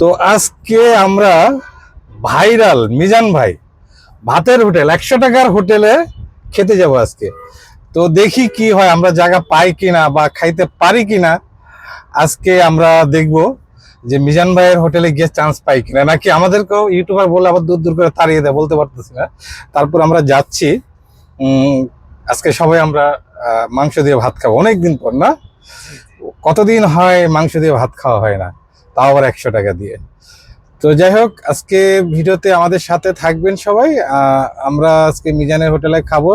তো আজকে আমরা ভাইরাল মিজান ভাই ভাতের হোটেল 100 টাকার হোটেলে খেতে যাব আজকে। তো দেখি কি হয়, আমরা জায়গা পাই কিনা বা খাইতে পারি কিনা। আজকে আমরা দেখব যে মিজান ভাইয়ের হোটেলে গিয়ে চান্স পাই কিনা, নাকি আমাদেরকেও ইউটিউবার বলে আবার দূর দূর করে তাড়িয়ে দেয়, বলতে পারতেছি না। তারপর আমরা যাচ্ছি। আজকে সবাই আমরা মাংস দিয়ে ভাত খাবো, অনেকদিন পর না? কতদিন হয় মাংস দিয়ে ভাত খাওয়া হয় না, তাও আবার 100 টাকা দিয়ে। তো যাই হোক, আজকে ভিডিওতে আমাদের সাথে থাকবেন সবাই। আমরা আজকে মিজানের হোটেলে খাবো।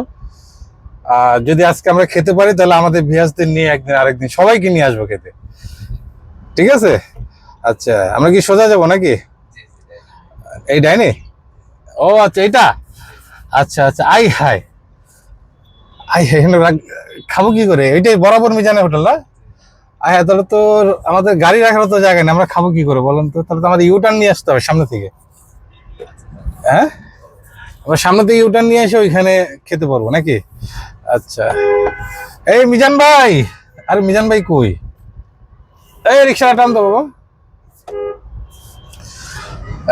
যদি আজকে আমরা খেতে পারি তাহলে আমাদের ভিউয়ার্সদের নিয়ে একদিন আরেকদিন সবাইকে নিয়ে আসবো খেতে, ঠিক আছে? আচ্ছা, আমরা কি সোজা যাবো নাকি এই ডাইনে? ও আচ্ছা, এটা আচ্ছা আচ্ছা, আই হাই আই হাই, এখানে খাবো কি করে? এটাই বরাবর মিজানের হোটেল না? হ্যাঁ, তাহলে তো আমাদের গাড়ি রাখার তো জায়গা নেই, আমরা খাবো কি করে বলেন তো? তাহলে তো আমাদের ইউটার্ন নিয়ে আসতে হবে সামনে থেকে। হ্যাঁ, আমরা সামনে থেকে ইউটার্ন নিয়ে এসে ওইখানে খেতে পারবো নাকি? আচ্ছা, এই মিজান ভাই, আরে মিজান ভাই কই? এই রিক্সাটা টান তো বাবা।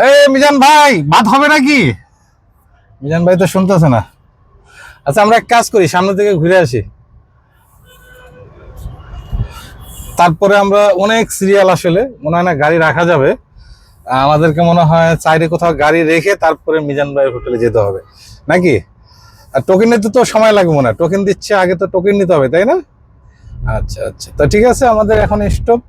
এই মিজান ভাই, ভাত হবে নাকি? মিজান ভাই তো শুনতেছে না। আচ্ছা, আমরা এক কাজ করি, সামনে থেকে ঘুরে আসি, তারপরে আমরা অনেক সিরিয়াল আসলে মনে হয় না গাড়ি রাখা যাবে। আমাদেরকে মনে হয় সাইডে কোথাও গাড়ি রেখে তারপরে মিজান ভাইয়ের হোটেলে যেতে হবে নাকি? আর টোকেন নিতে তো সময় লাগবে, না টোকেন দিচ্ছে আগে, তো টোকেন নিতে হবে তাই না? আচ্ছা আচ্ছা, তো ঠিক আছে, আমাদের এখন স্টপ।